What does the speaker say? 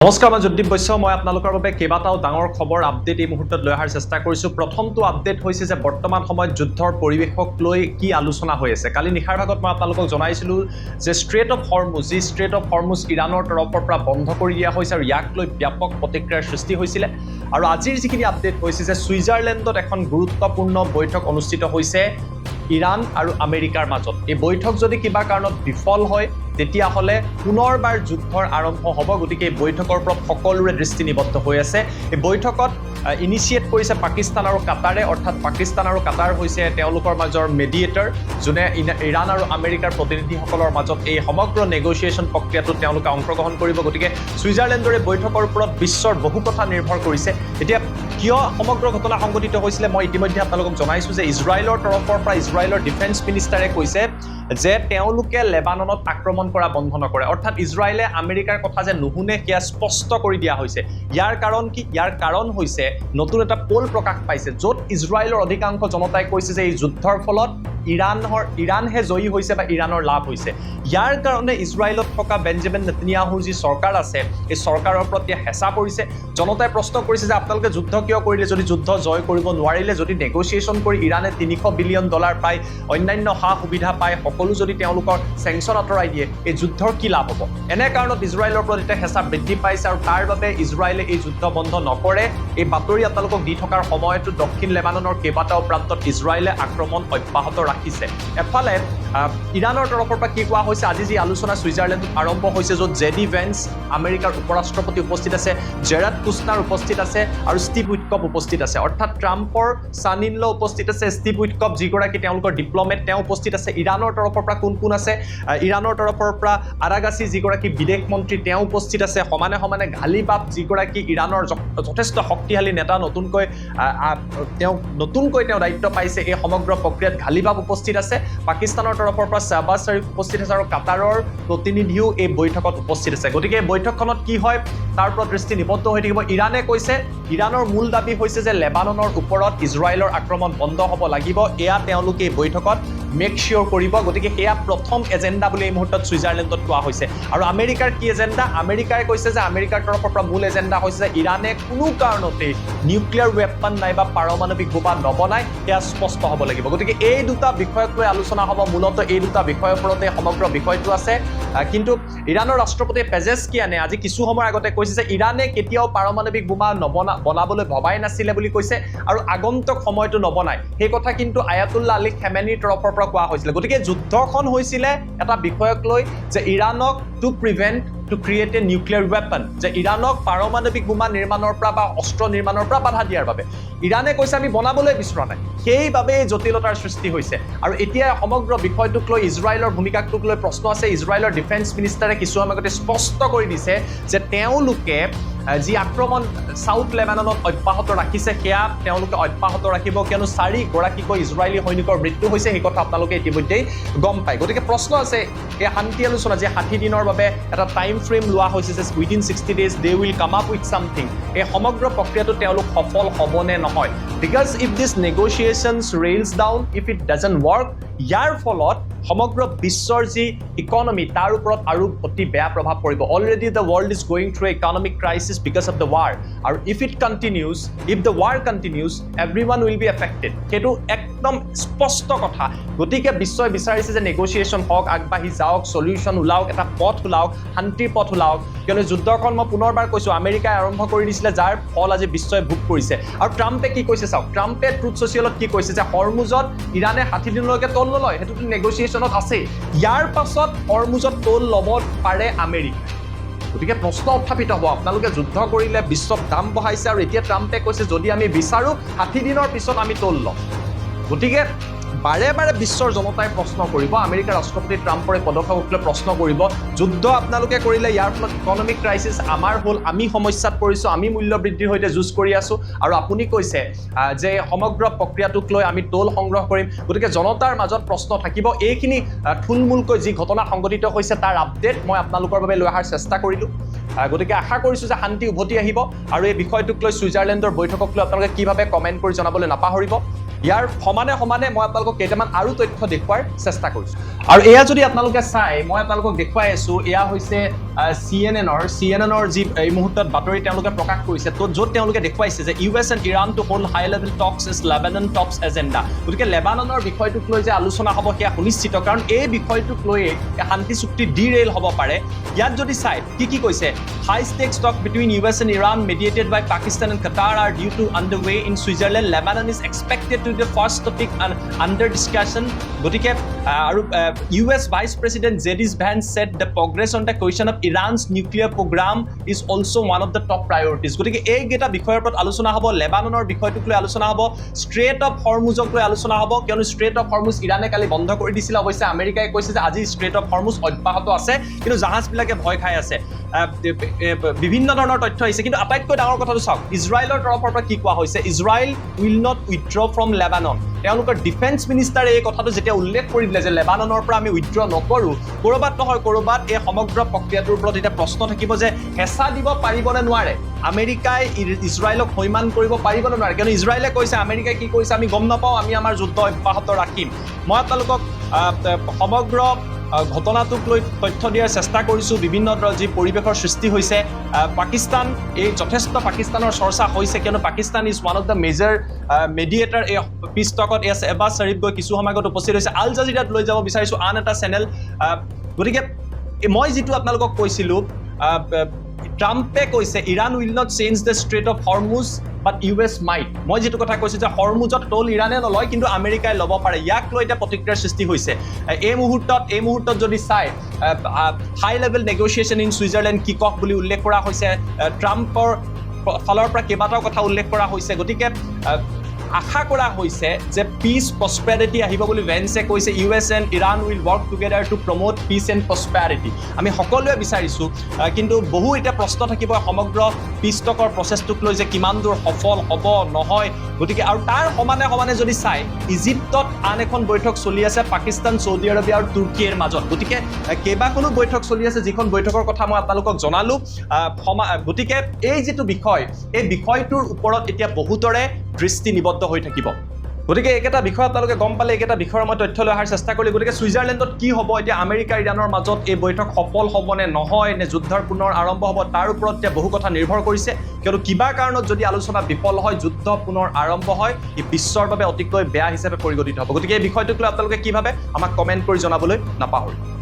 নমস্কাৰ মই জ্যোতিপ বৈশ্য মই আপোনালোকৰ বাবে কেইবাটাও ডাঙৰ খবৰ আপডেট এই মুহূৰ্তত লৈ অহাৰ চেষ্টা কৰিছোঁ। প্ৰথমটো আপডেট হৈছে যে বৰ্তমান সময়ত যুদ্ধৰ পৰিৱেশক লৈ কি আলোচনা হৈ আছে। কালি নিশাৰ ভাগত মই আপোনালোকক জনাইছিলোঁ যে ষ্ট্ৰেট অফ হৰমুজ ইৰাণৰ তৰফৰ পৰা বন্ধ কৰি দিয়া হৈছে আৰু ইয়াক লৈ ব্যাপক প্ৰতিক্ৰিয়াৰ সৃষ্টি হৈছিলে। আৰু আজিৰ যিখিনি আপডেট হৈছে যে ছুইজাৰলেণ্ডত এখন গুৰুত্বপূৰ্ণ বৈঠক অনুষ্ঠিত হৈছে ইৰাণ আৰু আমেৰিকাৰ মাজত। এই বৈঠক যদি কিবা কাৰণত বিফল হয় তেতিয়াহ'লে পুনৰবাৰ যুদ্ধৰ আৰম্ভ হ'ব। গতিকে এই বৈঠকৰ ওপৰত সকলোৰে দৃষ্টি নিবদ্ধ হৈ আছে। এই বৈঠকত ইনিচিয়েট কৰিছে পাকিস্তান আৰু কাটাৰে, অৰ্থাৎ পাকিস্তান আৰু কাটাৰ হৈছে তেওঁলোকৰ মাজৰ মেডিয়েটৰ, যোনে ইৰাণ আৰু আমেৰিকাৰ প্ৰতিনিধিসকলৰ মাজত এই সমগ্ৰ নেগচিয়েশ্যন প্ৰক্ৰিয়াটোত তেওঁলোকে অংশগ্ৰহণ কৰিব। গতিকে ছুইজাৰলেণ্ডৰ এই বৈঠকৰ ওপৰত বিশ্বৰ বহু কথা নিৰ্ভৰ কৰিছে। এতিয়া কিয় সমগ্ৰ ঘটনা সংঘটিত হৈছিলে মই ইতিমধ্যে আপোনালোকক জনাইছোঁ যে ইজৰাইলৰ তৰফৰ পৰা ইজৰাইলৰ ডিফেন্স মিনিষ্টাৰে কৈছে যে তেওঁলোকে লেবাননত আক্ৰমণ কৰা বন্ধ নকৰে, অৰ্থাৎ ইজৰাইলে আমেৰিকাৰ কথা যে নুশুনে সেয়া স্পষ্ট কৰি দিয়া হৈছে। ইয়াৰ কাৰণ কি? ইয়াৰ কাৰণ হৈছে নতুন এটা পোল প্ৰকাশ পাইছে য'ত ইজৰাইলৰ অধিকাংশ জনতাই কৈছে যে এই যুদ্ধৰ ফলত ইৰাণহে জয়ী হৈছে বা ইৰাণৰ লাভ হৈছে। ইয়াৰ কাৰণে ইজৰাইলত থকা বেঞ্জামিন নেতানিয়াহুৰ যি চৰকাৰ আছে এই চৰকাৰৰ ওপৰত এতিয়া হেঁচা পৰিছে। জনতাই প্ৰশ্ন কৰিছে যে আপোনালোকে যুদ্ধ কিয় কৰিলে যদি যুদ্ধ জয় কৰিব নোৱাৰিলে, যদি নেগচিয়েশ্যন কৰি ইৰাণে $300 বিলিয়ন পায়, অন্যান্য সা সুবিধা পায়, সকলো যদি তেওঁলোকৰ চেংচন আঁতৰাই দিয়ে, এই যুদ্ধৰ কি লাভ হ'ব? এনে কাৰণত ইজৰাইলৰ ওপৰত এতিয়া হেঁচা বৃদ্ধি পাইছে আৰু তাৰ বাবে ইজৰাইলে এই যুদ্ধ বন্ধ নকৰে। এই বাতৰি আপোনালোকক দি থকাৰ সময়তো দক্ষিণ লেবাননৰ কেইবাটাও প্ৰান্তত ইজৰাইলে আক্ৰমণ অব্যাহত ৰাখিছে। এফালে ইৰাণৰ তৰফৰ পৰা কি কোৱা হৈছে, আজি যি আলোচনা ছুইজাৰলেণ্ডত আৰম্ভ হৈছে য'ত জেডি ভেন্স আমেৰিকাৰ উপৰাষ্ট্ৰপতি উপস্থিত আছে, জেৰাড কুছনাৰ উপস্থিত আছে আৰু ষ্টিভ উইটকফ উপস্থিত আছে। অৰ্থাৎ ট্ৰাম্পৰ ছান ইন ল উপস্থিত আছে, ষ্টিভ উইটকফ যিগৰাকী তেওঁলোকৰ ডিপ্ল'মেট তেওঁ উপস্থিত আছে। ইৰাণৰ তৰফৰ পৰা কোন আছে? ইৰাণৰ তৰফৰ পৰা আৰাগাচি যিগৰাকী বিদেশ মন্ত্ৰী তেওঁ উপস্থিত আছে। সমানে সমানে ঘালিবাফ যিগৰাকী ইৰাণৰ যথেষ্ট শক্তিশালী নেতা, নতুনকৈ তেওঁ দায়িত্ব পাইছে এই সমগ্ৰ প্ৰক্ৰিয়াত, ঘালিবাফ উপস্থিত আছে। পাকিস্তানৰ তৰফৰ পৰা শ্বাহবাজ শ্বৰীফ উপস্থিত আছে আৰু কাটাৰৰ প্ৰতিনিধিও এই বৈঠকত উপস্থিত আছে। গতিকে এই বৈঠকখনত কি হয় তাৰ ওপৰত দৃষ্টি নিবদ্ধ হৈ থাকিব। ইৰাণে কৈছে, ইৰাণৰ মূল দাবী হৈছে যে লেবাননৰ ওপৰত ইজৰাইলৰ আক্ৰমণ বন্ধ হ'ব লাগিব। এয়া তেওঁলোকে এই বৈঠকত মেক চিয়ৰ কৰিব। গতিকে সেয়া প্ৰথম এজেণ্ডা বুলি এই মুহূৰ্তত ছুইজাৰলেণ্ডত কোৱা হৈছে। আৰু আমেৰিকাৰ কি এজেণ্ডা? আমেৰিকাই কৈছে যে আমেৰিকাৰ তৰফৰ পৰা মূল এজেণ্ডা হৈছে যে ইৰাণে কোনো কাৰণতেই নিউক্লিয়াৰ ৱেপন নাইবা পাৰমাণৱিক বোমা নবনায়, সেয়া স্পষ্ট হ'ব লাগিব। গতিকে এই দুটা বিষয়ক লৈ আলোচনা হ'ব। মূলতঃ এই দুটা বিষয়ৰ ওপৰতে সমগ্ৰ বিষয়টো আছে। কিন্তু ইৰাণৰ ৰাষ্ট্ৰপতি পেজেছকিয়ানে আজি কিছু সময়ৰ আগতে কৈছে যে ইৰাণে কেতিয়াও পাৰমাণৱিক বোমা বনাবলৈ ভবাই নাছিলে বুলি কৈছে আৰু আগন্তুক সময়টো নবনায়। সেই কথা কিন্তু আয়াতুল্লাহ আলী খেমেনিৰ তৰফৰ পৰা কোৱা হৈছিলে। গতিকে যুদ্ধখন হৈছিলে এটা বিষয়ক লৈ যে ইৰাণক to create a nuclear weapon, যে ইৰাণক পাৰমাণৱিক বোমা নিৰ্মাণৰ পৰা বা অস্ত্ৰ নিৰ্মাণৰ পৰা বাধা দিয়াৰ বাবে। ইৰাণে কৈছে আমি বনাবলৈ বিচৰা নাই, সেইবাবে এই জটিলতাৰ সৃষ্টি হৈছে। আৰু এতিয়া সমগ্ৰ বিষয়টোক লৈ ইজৰাইলৰ ভূমিকাটোক লৈ প্ৰশ্ন আছে। ইজৰাইলৰ ডিফেন্স মিনিষ্টাৰে কিছু সময় আগতে স্পষ্ট কৰি দিছে যে তেওঁলোকে যি আক্ৰমণ চাউথ লেবাননত অব্যাহত ৰাখিছে সেয়া তেওঁলোকে অব্যাহত ৰাখিব, কিয়নো 4 গৰাকীকৈ ইজৰাইলী সৈনিকৰ মৃত্যু হৈছে, সেই কথা আপোনালোকে ইতিমধ্যেই গম পায়। গতিকে প্ৰশ্ন আছে, এই শান্তি আলোচনা যে 60 দিনৰ বাবে এটা টাইম ফ্ৰেম লোৱা হৈছে যে within 60 days they will come up with something, এই সমগ্ৰ প্ৰক্ৰিয়াটো তেওঁলোক সফল হ'ব নে নহয়। Because if this negotiations rails down, if it doesn't work, ইয়াৰ ফলত সমগ্ৰ বিশ্বৰ যি ইকনমি তাৰ ওপৰত আৰু অতি বেয়া প্ৰভাৱ পৰিব। Already the world is going through economic crisis because of the war, আৰু if the war continues everyone will be affected. সেইটো একদম স্পষ্ট কথা। গতিকে বিশ্বই বিচাৰিছে যে নেগচিয়েশ্যন হওক, আগবাঢ়ি যাওক, চলিউশ্যন ওলাওক, এটা পথ ওলাওক, শান্তিৰ পথ ওলাওক। কিয়নো যুদ্ধখন মই পুনৰবাৰ কৈছোঁ আমেৰিকাই আৰম্ভ কৰি দিছিলে, যাৰ ফল আজি বিশ্বই ভোগ কৰিছে। আৰু ট্ৰাম্পে কি কৈছে চাওক, ট্ৰাম্পে ট্ৰুথ ছ'চিয়েলত কি কৈছে যে হৰমুজত ইৰাণে 60 দিনলৈকে তল নলয়, সেইটোতো নেগচিয়েশ্যনত আছেই। ইয়াৰ পাছত হৰমুজত তল ল'ব পাৰে আমেৰিকা। গতিকে প্ৰশ্ন উত্থাপিত হ'ব, আপোনালোকে যুদ্ধ কৰিলে, বিশ্বত দাম বঢ়াইছে, আৰু এতিয়া ট্ৰাম্পে কৈছে যদি আমি বিচাৰোঁ 60 দিনৰ পিছত আমি তল ল'ম। গতিকে বাৰে বাৰে বিশ্বৰ জনতাই প্ৰশ্ন কৰিব, আমেৰিকাৰ ৰাষ্ট্ৰপতি ট্ৰাম্পৰ এই পদক্ষেপক লৈ প্ৰশ্ন কৰিব, যুদ্ধ আপোনালোকে কৰিলে, ইয়াৰ ফলত ইকনমিক ক্ৰাইচিছ আমাৰ হ'ল, আমি সমস্যাত পৰিছোঁ, আমি মূল্য বৃদ্ধিৰ সৈতে যুঁজ কৰি আছোঁ, আৰু আপুনি কৈছে যে সমগ্ৰ প্ৰক্ৰিয়াটোক লৈ আমি টোল সংগ্ৰহ কৰিম। গতিকে জনতাৰ মাজত প্ৰশ্ন থাকিব। এইখিনি থুলমূলকৈ যি ঘটনা সংঘটিত হৈছে তাৰ আপডেট মই আপোনালোকৰ বাবে লৈ অহাৰ চেষ্টা কৰিলোঁ। গতিকে আশা কৰিছোঁ যে শান্তি উভতি আহিব। আৰু এই বিষয়টোক লৈ ছুইজাৰলেণ্ডৰ বৈঠকক লৈ আপোনালোকে কিভাৱে কমেণ্ট কৰি জনাবলৈ নাপাহৰিব। ইয়াৰ সমানে সমানে মই আপোনালোকক কেইটামান আৰু তথ্য দেখুৱাৰ চেষ্টা কৰিছোঁ। আৰু এয়া যদি আপোনালোকে চাই, মই আপোনালোকক দেখুৱাই আছোঁ, এয়া হৈছে CNN যি এই মুহূৰ্তত বাতৰি তেওঁলোকে প্ৰকাশ কৰিছে তো য'ত তেওঁলোকে দেখুৱাইছে যে US and Iran to hold high level talks is Lebanon tops agenda গতিকে লেবাননৰ বিষয়টোক লৈ যে আলোচনা হ'ব সেয়া সুনিশ্চিত কাৰণ এই বিষয়টোক লৈ শান্তি চুক্তি ডিৰেইল হ'ব পাৰে ইয়াত যদি চাই কি কৈছে high stakes talk between US and Iran mediated by Pakistan and Qatar are due to underway in Switzerland Lebanon is expected to be the first topic under discussion গতিকে আৰু US Vice President J.D. Vance said the progress on the question of Iran's nuclear program is also one of the top priorities গতিকে এই গেটা বিষয়ৰ ওপৰত আলোচনা হ'ব লেবাননৰ বিষয়টোক লৈ আলোচনা হ'ব ষ্ট্ৰেট অফ হৰমুজক লৈ আলোচনা হ'ব কিয়নো ষ্ট্ৰেট অফ হৰমুজ ইৰানে কালি বন্ধ কৰি দিছিল অৱশ্যে আমেৰিকাই কৈছে যে আজি ষ্ট্ৰেট অফ হৰমুজ অব্যাহত আছে কিন্তু জাহাজবিলাকে ভয় খাই আছে বিভিন্ন ধৰণৰ তথ্য আহিছে কিন্তু আটাইতকৈ ডাঙৰ কথাটো চাওক ইজৰাইলৰ তৰফৰ পৰা কি কোৱা হৈছে Israel will not withdraw from Lebanon তেওঁলোকৰ ডিফেন্স মিনিষ্টাৰে এই কথাটো যেতিয়া উল্লেখ কৰি দিলে যে লেবাননৰ পৰা আমি উইথড্ৰ নকৰোঁ ক'ৰবাত নহয় ক'ৰবাত এই সমগ্ৰ প্ৰক্ৰিয়াটোৰ ওপৰত এতিয়া প্ৰশ্ন থাকিব যে হেঁচা দিব পাৰিবনে নোৱাৰে আমেৰিকাই ইজৰাইলক হৈমান কৰিব পাৰিবনে নোৱাৰে কিয়নো ইজৰাইলে কৈছে আমেৰিকাই কি কৰিছে আমি গম নাপাওঁ আমি আমাৰ যুদ্ধ অব্যাহত ৰাখিম মই আপোনালোকক সমগ্ৰ ঘটনাটোক লৈ তথ্য দিয়াৰ চেষ্টা কৰিছোঁ বিভিন্ন যি পৰিৱেশৰ সৃষ্টি হৈছে পাকিস্তান এই যথেষ্ট পাকিস্তানৰ চৰ্চা হৈছে কিয়নো Pakistan is one of the major mediator এই পিছ টকত এবাজ শ্বৰীফ গৈ কিছু সময় আগত উপস্থিত হৈছে আল জাজিৰাত লৈ যাব বিচাৰিছোঁ আন এটা চেনেল গতিকে মই যিটো আপোনালোকক কৈছিলোঁ ট্ৰাম্পে কৈছে Iran will not change the strait of Hormuz but US might মই যিটো কথা কৈছোঁ যে হৰমুজত টোল ইৰাণে নলয় কিন্তু আমেৰিকাই ল'ব পাৰে ইয়াক লৈ এতিয়া প্ৰতিক্ৰিয়াৰ সৃষ্টি হৈছে এই মুহূৰ্তত যদি চাই high level negotiation in Switzerland kick off বুলি উল্লেখ কৰা হৈছে ট্ৰাম্পৰ ফালৰ পৰা কেইবাটাও কথা উল্লেখ কৰা হৈছে গতিকে আশা কৰা হৈছে যে পিচ প্ৰস্পেৰিটি আহিব বুলি ভেন্সে কৈছে US and Iran will work together to promote peace and prosperity আমি সকলোৱে বিচাৰিছোঁ কিন্তু বহু এতিয়া প্ৰশ্ন থাকিব সমগ্ৰ পিষ্টকৰ প্ৰচেছটোক লৈ যে কিমান দূৰ সফল হ'ব নহয় গতিকে আৰু তাৰ সমানে যদি চাই ইজিপ্তত আন এখন বৈঠক চলি আছে পাকিস্তান চৌদি আৰবিয়া আৰু তুৰ্কীৰ মাজত গতিকে কেইবাখনো বৈঠক চলি আছে যিখন বৈঠকৰ কথা মই আপোনালোকক জনালোঁ গতিকে এই যিটো বিষয় এই বিষয়টোৰ ওপৰত এতিয়া বহুতৰে দৃষ্টি নিবদ্ধ হৈ থাকিব গতিকে এইকেইটা বিষয় আপোনালোকে গম পালে এইকেইটা বিষয়ৰ মই তথ্য লৈ অহাৰ চেষ্টা কৰিলোঁ গতিকে ছুইজাৰলেণ্ডত কি হ'ব এতিয়া আমেৰিকা ইৰাণৰ মাজত এই বৈঠক সফল হ'ব নে নহয় নে যুদ্ধৰ পুনৰ আৰম্ভ হ'ব তাৰ ওপৰত এতিয়া বহু কথা নিৰ্ভৰ কৰিছে কিয়নো কিবা কাৰণত যদি আলোচনা বিফল হয় যুদ্ধ পুনৰ আৰম্ভ হয় ই বিশ্বৰ বাবে অতিকৈ বেয়া হিচাপে পৰিগণিত হ'ব গতিকে এই বিষয়টোক লৈ আপোনালোকে কি ভাবে আমাক কমেণ্ট কৰি জনাবলৈ নাপাহৰিব